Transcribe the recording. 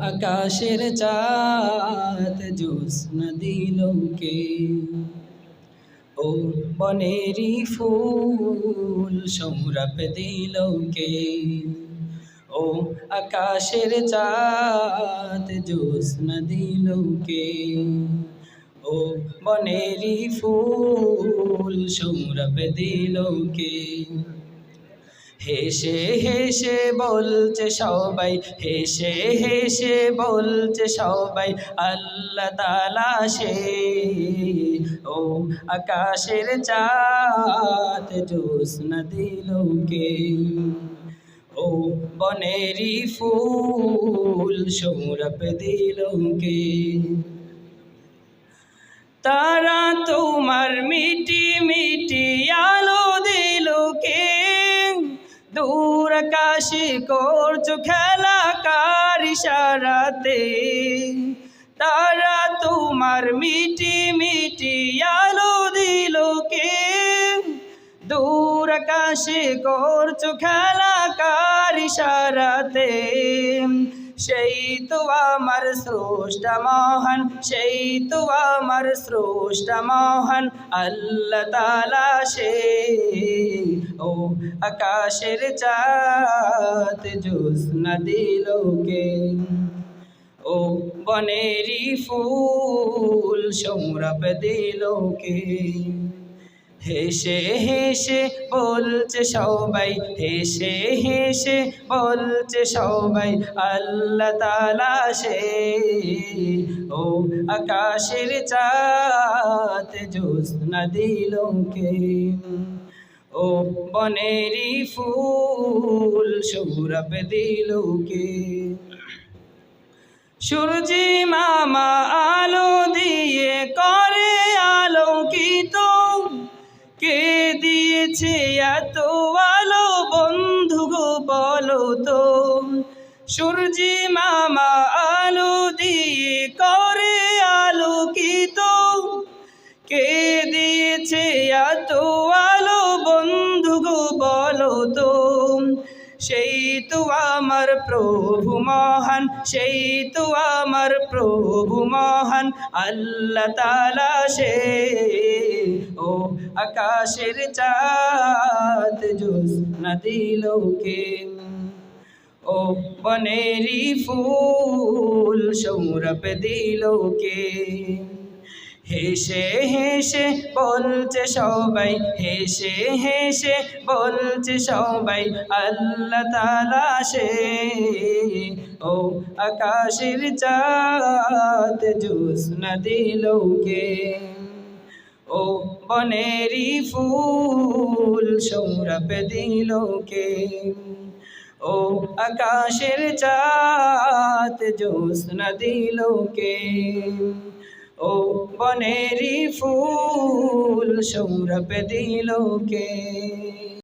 আকাশের চাঁদ জ্যোৎস্না দিল কে? ও বনেরি ফুল সৌরভ দিল কে? ও আকাশের চাঁদ জ্যোৎস্না দিল কে? ও বনেরি ফুল সৌরভ দিল কে? হেসে হেসে বলছে সবাই, হেসে হেসে বলছে সবাই, আল্লাহ তাআলা সে। ও আকাশের চাঁদ জ্যোৎস্না দিল কে? ও বনেরি ফুল সৌরভ দিল কে? তারা তোমার মিটি মিটি আলো দিল কে? দূর আকাশে করছো খেলা কার ইশারাতে? তারা তোমার মিটি মিটি আলো দিল কে? দূর আকাশে করছো খেলা কার ইশারাতে? সেই তো আমার স্রষ্টা মহান, সেই তো আমার স্রষ্টা মহান, আল্লাহ তাআলা সে। ও আকাশের চাঁদ জ্যোৎস্না দিল কে? ও বনেরি ফুল সৌরভ দিল কে? হেসে হেসে বলছে সবাই, হেসে হেসে বলছে সবাই, আল্লাহ তাআলা সে। ও আকাশের চাঁদ জ্যোৎস্না দিল কে? ও বনেরি ফুল সৌরভ দিল কে? সূর্যি মামা আলো দিয়ে করে আলোকিত, কে দিয়েছে এত আলো বন্ধু গো বলো তো? সূর্যি মামা আলো দিয়ে করে আলোকিত, কে দিয়েছে এত আলো বন্ধু গো বলো তো? সেই তো আমার প্রভু মহান, সেই তো আমার প্রভু মহান, আল্লাহ তাআলা সে। ও আকাশের চাঁদ জ্যোৎস্না দিল কে? ও বনেরি ফুল সৌরভ দিল কে? হেসে হেসে বলছে সবাই, হেসে হেসে বলছে সবাই, আল্লাহ তাআলা সে। ও আকাশের চাঁদ জ্যোৎস্না দিল কে? ও বনেরি ফুল সৌরভ দিল কে? ও আকাশের চাঁদ জ্যোৎস্না দিল কে? ও বনেরি ফুল সৌরভ দিল কে?